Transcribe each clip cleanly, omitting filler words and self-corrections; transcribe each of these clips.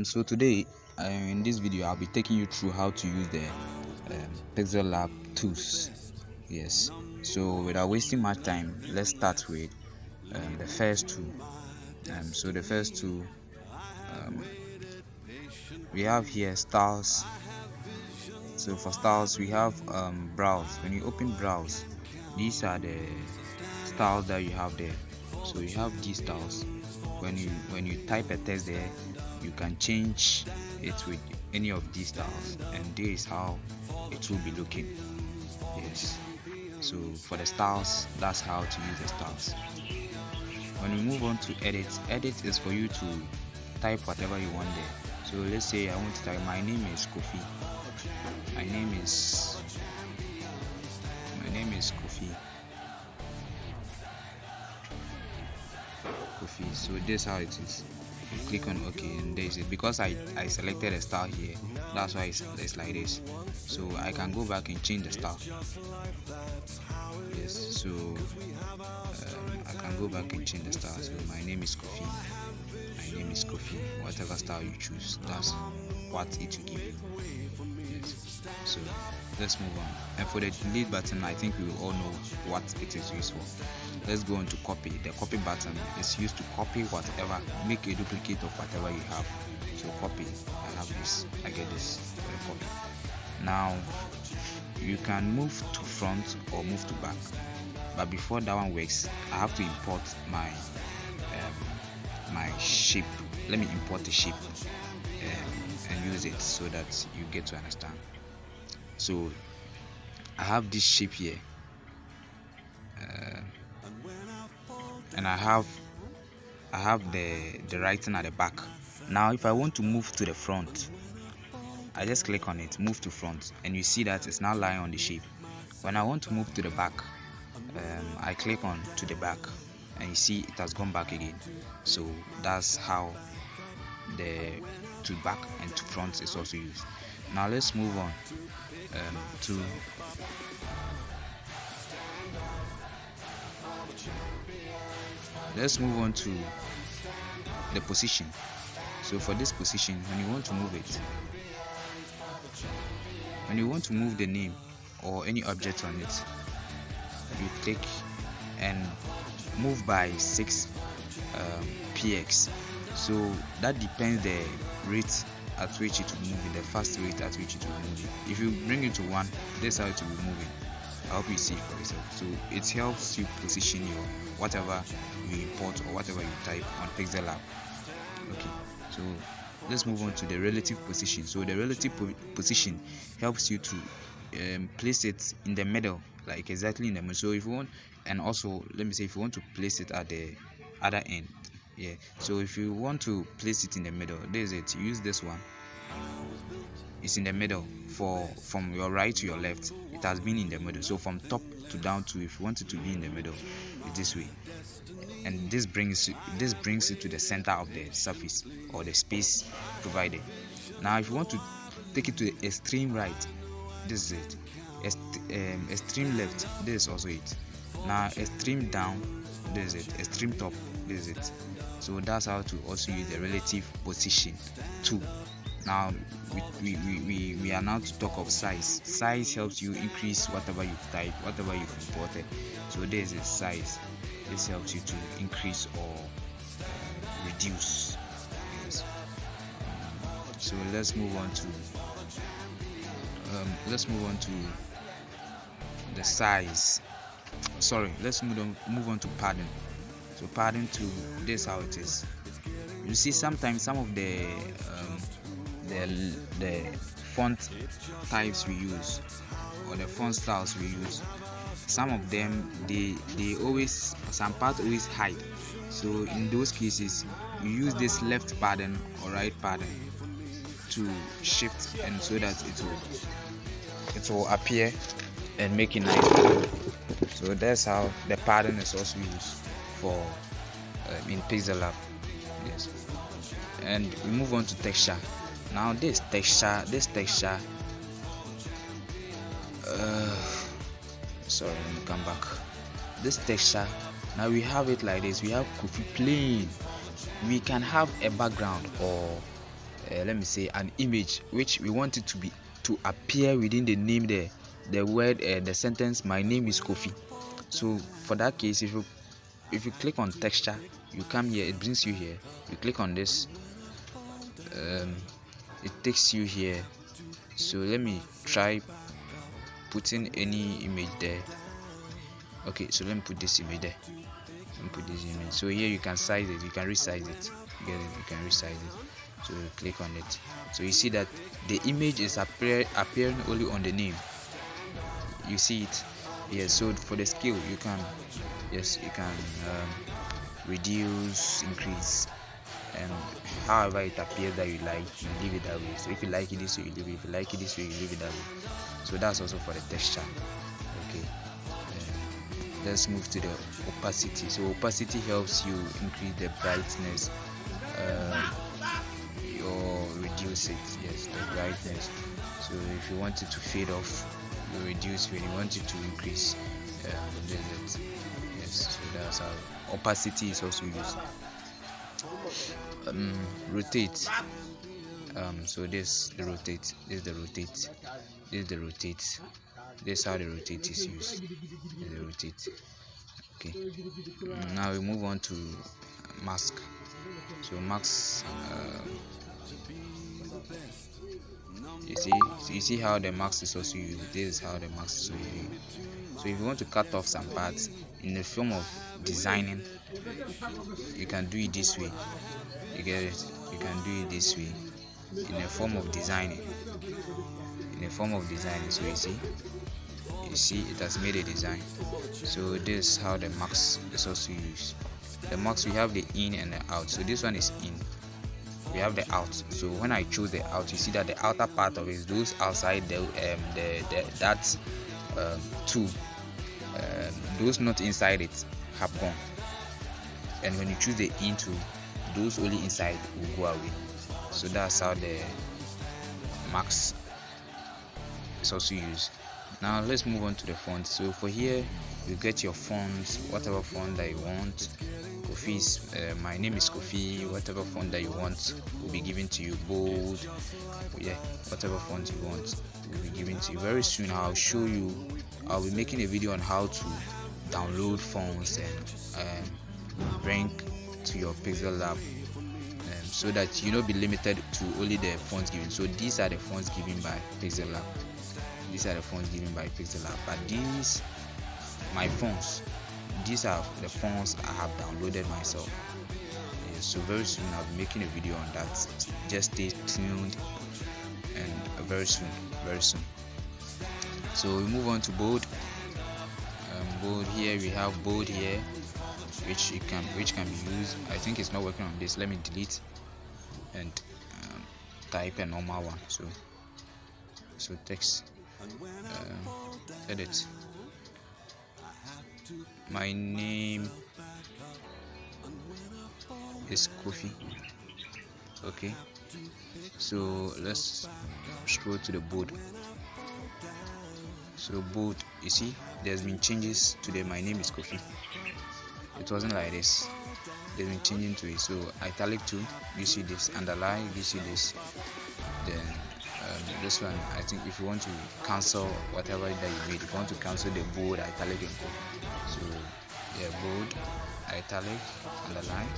So today in this video I'll be taking you through how to use the Pixellab tools. Yes, so without wasting much time, let's start with the first tool. So the first tool we have here styles. So for styles we have browse. When you open browse, these are the styles that you have there. So you have these styles. When you type a text there, you can change it with any of these styles, and this is how it will be looking. Yes, so for the styles, that's how to use the styles. When we move on to edit is for you to type whatever you want there. So let's say I want to type my name is Kofi. My name is Kofi. So this is how it is. You click on OK, and there is it. Because I selected a style here, that's why it's like this. So I can go back and change the style. Yes, so I can go back and change the style. So my name is Kofi. Whatever style you choose, that's what it will give you. Yes. So let's move on. And for the delete button, I think we will all know what it is used for. Let's go on to copy. The copy button is used to copy whatever, make a duplicate of whatever you have. So copy, I have this, I get this, copy. Now you can move to front or move to back, but before that one works, I have to import my shape. Let me import the shape and use it so that you get to understand. So I have this shape here, and I have the writing at the back. Now if I want to move to the front, I just click on it, move to front, and you see that it's now lying on the shape. When I want to move to the back, I click on to the back, and you see it has gone back again. So that's how the to back and to front is also used. Now let's move on to the position. So for this position, when you want to move it, when you want to move the name or any object on it, you click and move by 6 px. So that depends the rate at which it will move, in the fast rate at which it will move. If you bring it to 1, that's how it will be moving. I hope you see it for yourself. So it helps you position your whatever you import or whatever you type on Pixellab. Okay, so let's move on to the relative position. So the relative position helps you to place it in the middle, like exactly in the middle. So if you want, and also let me say, if you want to place it at the other end, yeah. So if you want to place it in the middle, there's it. Use this one. It's in the middle. From your right to your left, it has been in the middle. So from top to down to, if you want it to be in the middle, it's this way. And this brings it to the center of the surface or the space provided. Now if you want to take it to the extreme right, this is it. Extreme left, this is also it. Now extreme down, this is it. Extreme top, this is it. So that's how to also use the relative position tool. Now we are now to talk of size. Size helps you increase whatever you type, whatever you've imported. So this is size. This helps you to increase or reduce. Yes. So let's move on to the size. Sorry, let's move on to padding. So padding to this, how it is. You see, sometimes some of the font types we use or the font styles we use, some of them they always, some parts always hide. So in those cases, you use this left pattern or right pattern to shift, and so that it will appear and make it nice. So that's how the pattern is also used for in Pixellab. Yes. And we move on to texture. Now this texture sorry, let me come back. This texture, now we have it like this. We have Kofi plain. We can have a background or let me say an image which we want it to appear within the name there, the word, the sentence, my name is Kofi. So for that case, if you click on texture, you come here, it brings you here, you click on this, it takes you here. So let me try putting any image there. Okay, so let me put this image there. Let me put this image. So here you can size it, you can resize it. You can resize it. So you click on it. So you see that the image is appearing only on the name. You see it. Yes. So for the scale, you can reduce, increase, and however it appears that you like, you leave it that way. So if you like it this way, you leave it. If you like it this way, you leave it that way. So that's also for the texture. Okay. Let's move to the opacity. So opacity helps you increase the brightness or reduce it. Yes, the brightness. So if you want it to fade off, you reduce. When you want it to increase, it. Yes, so that's how opacity is also used. Rotate. So this the rotate. This is the rotate. This is the rotate. This is how the rotate is used. The rotate. Okay. Now we move on to mask. So mask. You see how the mask is also used. This is how the mask is also used. So if you want to cut off some parts in the form of designing, you can do it this way. You get it? You can do it this way in the form of designing. So you see it has made a design. So this is how the mask is also used. The mask, we have the in and the out. So this one is in, we have the out. So when I choose the out, you see that the outer part of it is those outside that two, those not inside it have gone. And when you choose the into, those only inside will go away. So that's how the mask is also used. Now let's move on to the font. So for here, you get your font, whatever font that you want. Kofi's, my name is Kofi. Whatever font that you want will be given to you. Bold, yeah, whatever font you want will be given to you. Very soon I'll show you. I'll be making a video on how to download fonts and bring to your Pixellab, so that you not be limited to only the fonts given. So these are the fonts given by Pixellab. But these, my fonts, these are the fonts I have downloaded myself. So very soon I'll be making a video on that. Just stay tuned, and very soon. So we move on to bold. Bold here, we have bold here, which can be used. I think it's not working on this. Let me delete and type a normal one. So text, edit. My name is Kofi. Okay. So let's scroll to the bold. So bold, you see, there's been changes to the my name is Kofi. It wasn't like this. There's been changing to it. So italic too, you see this, underline, you see this. Then this one, I think if you want to cancel whatever that you made, if you want to cancel the bold, italic, and so yeah, bold, italic, underline,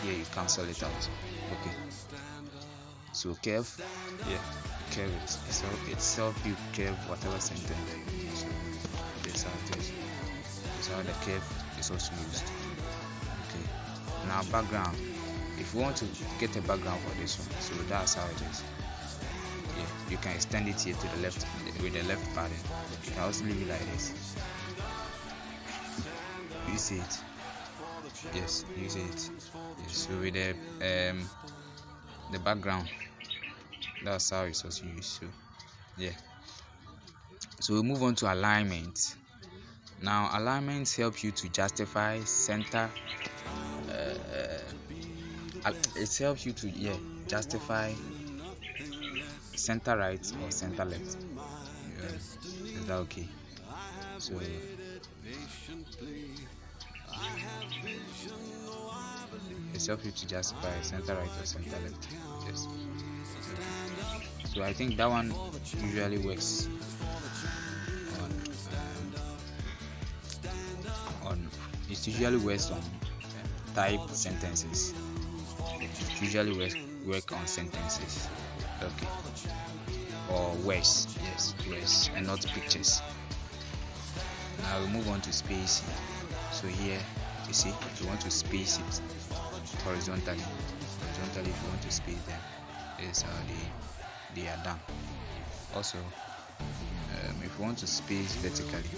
here you cancel it out. Okay. So curve, yeah, curve it. It's help you curve whatever sentence that you use. So this how it is. This how the curve is also used. Okay. Now background. If you want to get a background for this one, so that's how it is. Yeah, you can extend it here to the left with the left pattern. You can also leave it like this. You see it? Yes, you see it. Yes, so with the background, that's how it's also used. So yeah. So we move on to alignment. Now alignments help you to justify center. It helps you to justify center right or center left. Is that okay? So it helps you to justify center right or center left. Yes. So I think that one usually works on it usually works on typed sentences. It usually work on sentences. Okay. Or words, yes, words, and not pictures. Now we move on to spacing. So here you see, if you want to space it horizontally, if you want to space them, this is how they are done. Also, if you want to space vertically,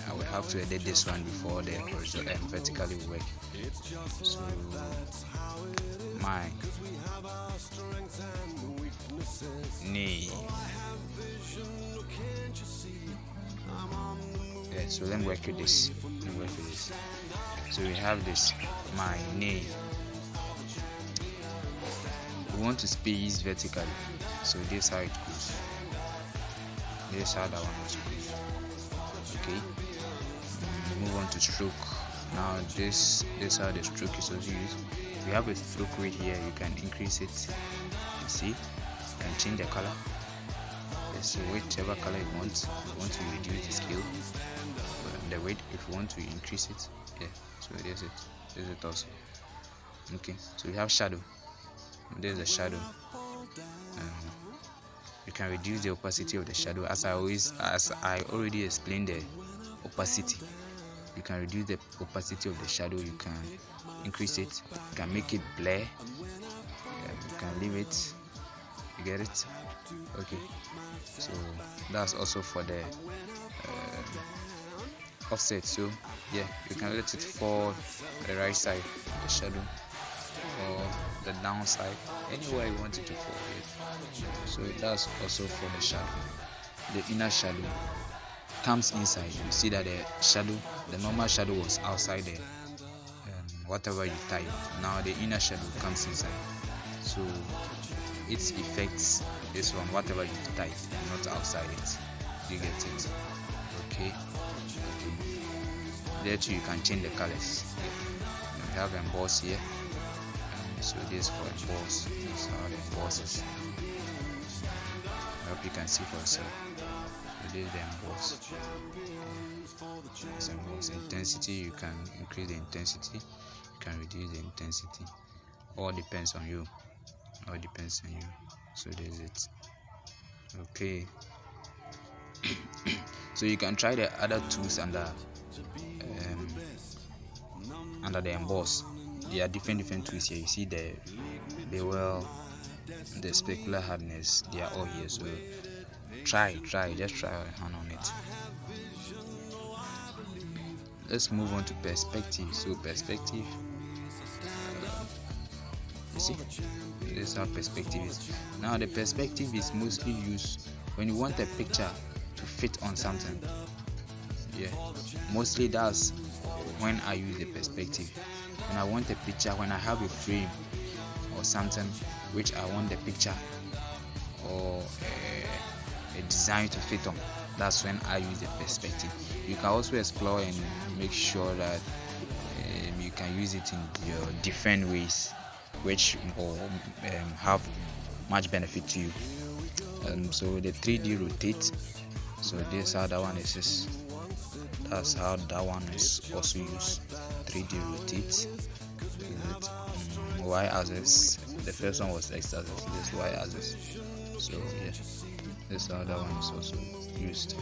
I will have to edit this one before the horizontal and vertically work. So my knee. Yeah, so let me work with this. So we have this, my knee. We want to space vertically. So this is how it goes. This is how that one also goes. Okay. Move on to stroke. Now this is how the stroke is also used. If you have a stroke rate here, you can increase it. You see, you can change the color. So whichever color you want. If you want to reduce the scale, the weight. If you want to increase it, yeah. So there's it also. Okay. So we have shadow. There's a shadow. You can reduce the opacity of the shadow. As I already explained the opacity. You can reduce the opacity of the shadow. You can increase it. You can make it blur. You can leave it. You get it? Okay. So that's also for the offset. So yeah, you can let it fall the right side of the shadow or the downside, anywhere you want it to fall. So that's also for the shadow. The inner shadow comes inside. You see that the normal shadow was outside the whatever you type. Now the inner shadow comes inside. So its effects is on whatever you type, not outside it. You get it? Okay. There too you can change the colors. We have emboss here. So this for emboss. That's how the emboss is. I hope you can see for yourself. So this is the emboss. This emboss intensity, you can increase the intensity, you can reduce the intensity. All depends on you. So this is it. Okay. So you can try the other tools under the emboss. There are different tools here. You see the specular hardness, they are all here. So just try a hand on it. Let's move on to perspective. So perspective, you see, this is how perspective is. Now the perspective is mostly used when you want a picture to fit on something. Yeah, mostly that's when I use the perspective. When I want a picture, when I have a frame or something which I want the picture or a design to fit on, that's when I use the perspective. You can also explore and make sure that you can use it in your different ways, which will have much benefit to you. So the 3D rotate. So this is how that one is. That's how that one is also used. 3D rotate. Y axis. The first one was X axis. This Y axis. So yeah, this is how that one is also used.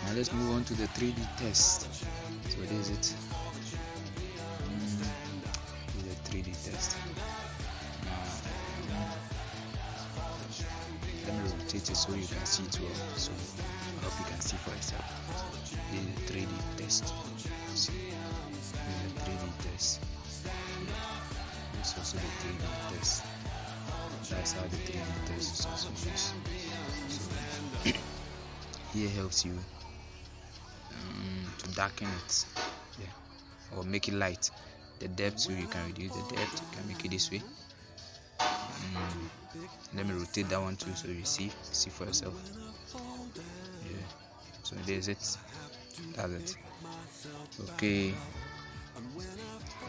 Now let's move on to the 3D test. So this is it. The 3D test. Let me rotate it so you can see it well. So I hope you can see for yourself. This is the 3D test. See, this is the 3D test. This is also the 3D test. That's how the 3D test is also used. So here helps you to darken it, yeah, or make it light. The depth, so you can reduce the depth. You can make it this way. Let me rotate that one too, so you see for yourself. Yeah. So there's it. That's it. Okay.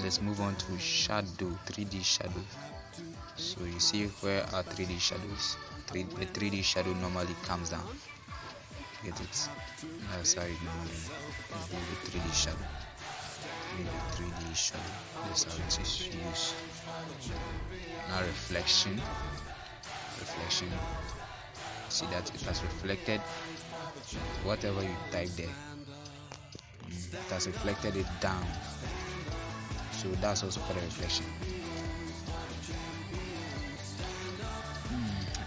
Let's move on to shadow. 3D shadow. So you see where our 3D shadows, the 3D shadow normally comes down. Get it? That's how you normally do the 3D shadow. The 3D shadow. That's how it is used. Now reflection. See that it has reflected whatever you type there. It has reflected it down. So that's also called a reflection.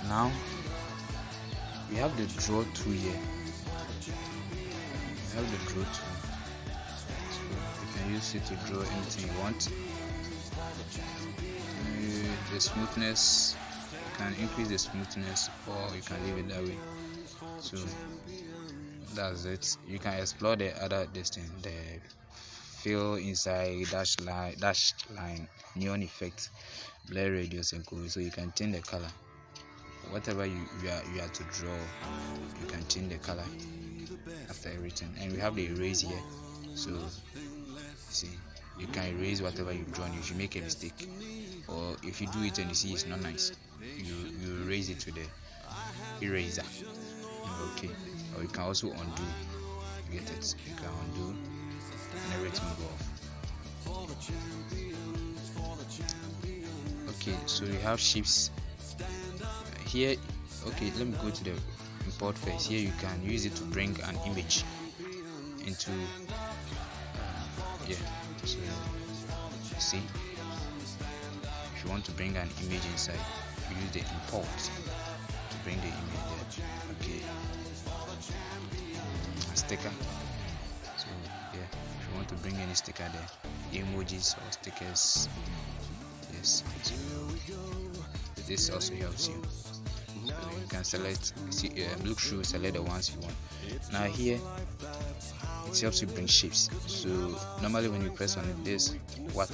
Now we have the draw tool here. We have the draw tool. So you can use it to draw anything you want. The smoothness, you can increase the smoothness or you can leave it that way. So that's it. You can explore the other distance, the fill inside, dash line, neon effect, blur radius and so you can change the color. Whatever you are to draw, you can change the color after everything. And we have the erase here. So see, you can erase whatever you've drawn. If you make a mistake, or if you do it and you see it's not nice, you erase it with the eraser. Okay. Or you can also undo. You get it? You can undo and everything will go off. Okay, so we have shapes here. Okay, let me go to the import first. Here you can use it to bring an image into so see, if you want to bring an image inside, you use the import to bring the image there. Okay, a sticker. So yeah, if you want to bring any sticker there, emojis or stickers, yes, so this also helps you. So you can select, look through, select the ones you want. Now here it helps you bring shapes. So normally when you press on it, this what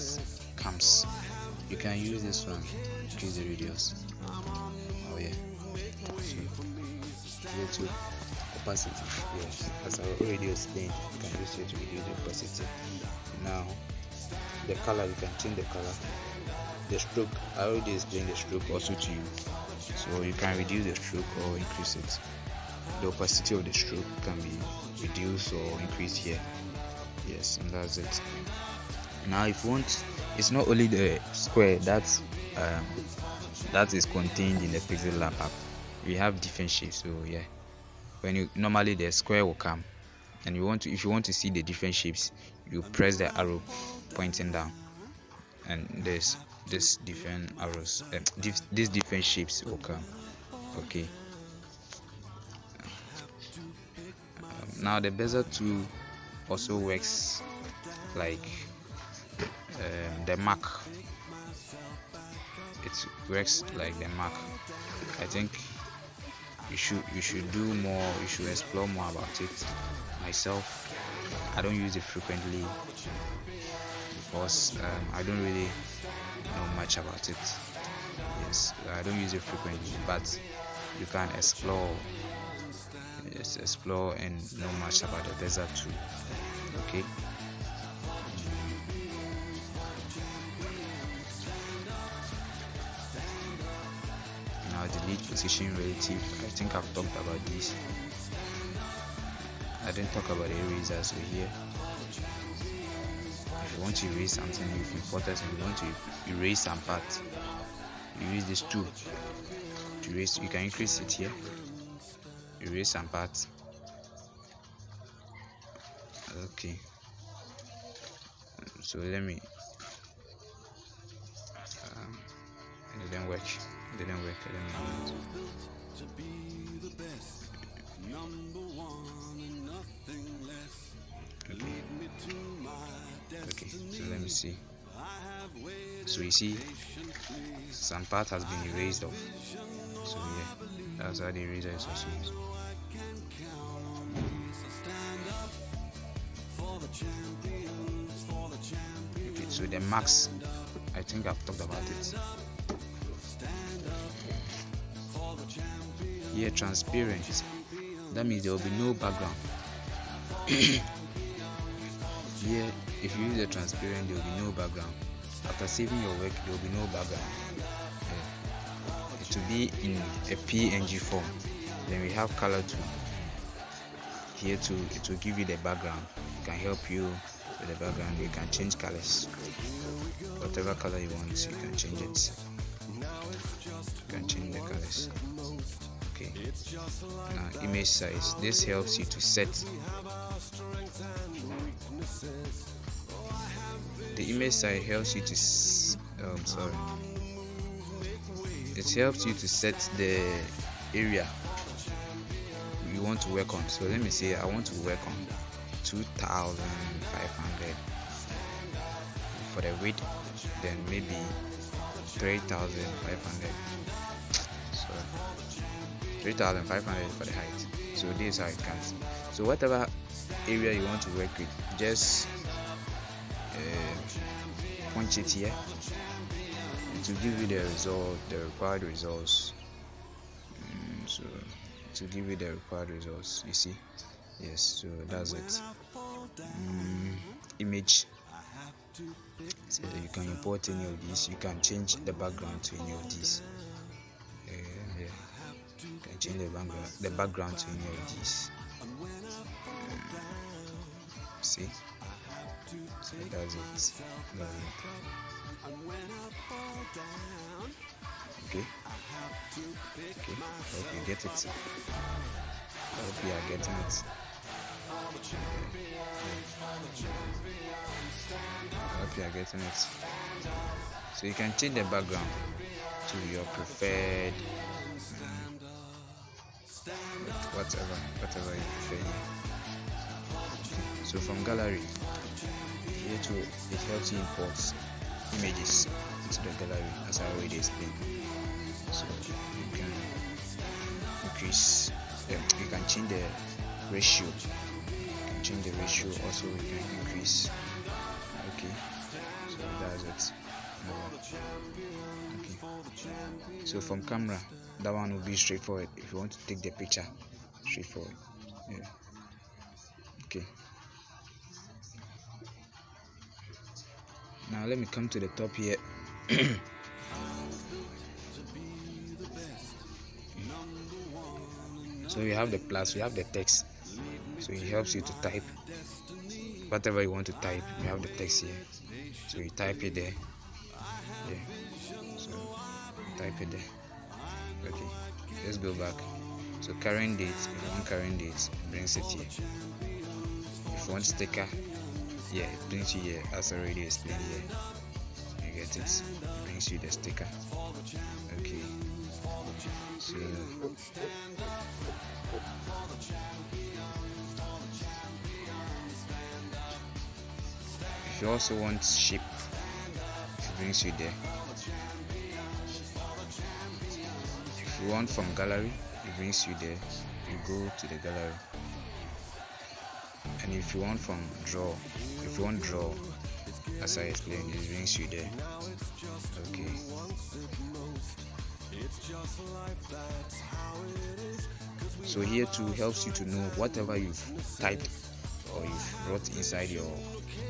comes. You can use this one, increase the radius. Oh yeah. So go to opacity. Yes, as I already explained, you can use it to reduce the opacity. Now the color, you can change the color. The stroke, I already explained the stroke also to you. So you can reduce the stroke or increase it. The opacity of the stroke can be reduced or increased here. Yes, and that's it. Now if you want, it's not only the square that is contained in the Pixellab app. We have different shapes. So yeah, when you normally the square will come, and if you want to see the different shapes, you press the arrow pointing down, and there's this different arrows, these different shapes will come. Okay. Now the bezel tool also works like the mark. It works like the mark. I think you should do more. You should explore more about it. Myself, I don't use it frequently because I don't really know much about it. Yes, I don't use it frequently, but you can explore. Yes, explore and know much about the bezel tool. Okay. Now delete position relative. I think I've talked about this. I didn't talk about the eraser. So here, if you want to erase something, if you import it and you want to erase some part, you use this tool to erase. You can increase it here, erase some parts. Okay, so let me it didn't work. Let me do it. Okay, so let me see. So you see some part has been erased off. So yeah, that's how the eraser is also used. Okay, so the marks, I think I've talked about it. Here, transparent, that means there will be no background. Here, if you use the transparent, there will be no background. After saving your work, there will be no background. to be in a PNG form. Then we have color tool. Here too, it will give you the background. It can help you with the background. You can change colors, whatever color you want, you can change it. You can change the colors. Okay, now image size. This helps you to set the image size. Helps you to it helps you to set the area you want to work on. So let me say I want to work on 2500 for the width, then maybe 3500, so 3500 for the height. So this is how it comes. So whatever area you want to work with, just punch it here. It will give you the result, the required results. So to give you the required results, you see. Yes, so that's it. Image, so you can import any of these. You can change the background to any of these. You can change the background to any of these. See, so that's it. Okay, hope you get it. Hope you are getting it. Hope you are getting it. So you can change the background to your preferred, whatever you prefer. So from gallery, here too, it helps you import images into the gallery, as I already explained. So you can increase, you can change the ratio. Also you can increase. Okay, so that's it. Okay, so from camera, that one will be straightforward. If you want to take the picture, straightforward. Yeah. Okay. Now let me come to the top here. So you have the plus, you have the text. So it helps you to type whatever you want to type. You have the text here, so you type it there. Yeah. So type it there. Okay. Let's go back. So current date. If you want current date, brings it here. If you want sticker, yeah, it brings you here, as already explained here. You get it? It brings you the sticker. Okay. So if you also want shape, it brings you there. If you want from gallery, it brings you there. You go to the gallery. And if you want from draw, as I explained, it brings you there. Okay. So here too helps you to know whatever you've typed or you've brought inside your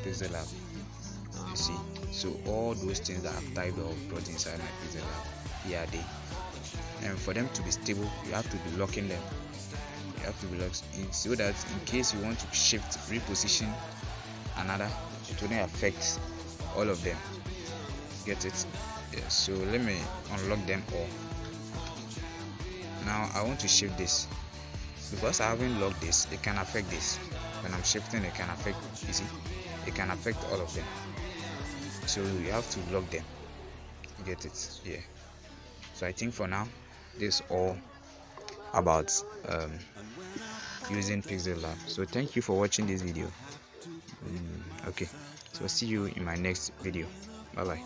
Pixellab. You see, so all those things that I've typed or brought inside my Pixellab, here are they. And for them to be stable, you have to be locking them. You have to be locked in, so that in case you want to shift, reposition another, it won't affect all of them. Get it? Yeah, so let me unlock them all. Now I want to shift this. Because I haven't locked this, it can affect this. When I'm shifting, it can affect, you see, it can affect all of them. So you have to lock them. Get it? Yeah. So I think for now, this is all about using Pixellab. So thank you for watching this video. Okay, so see you in my next video. Bye bye.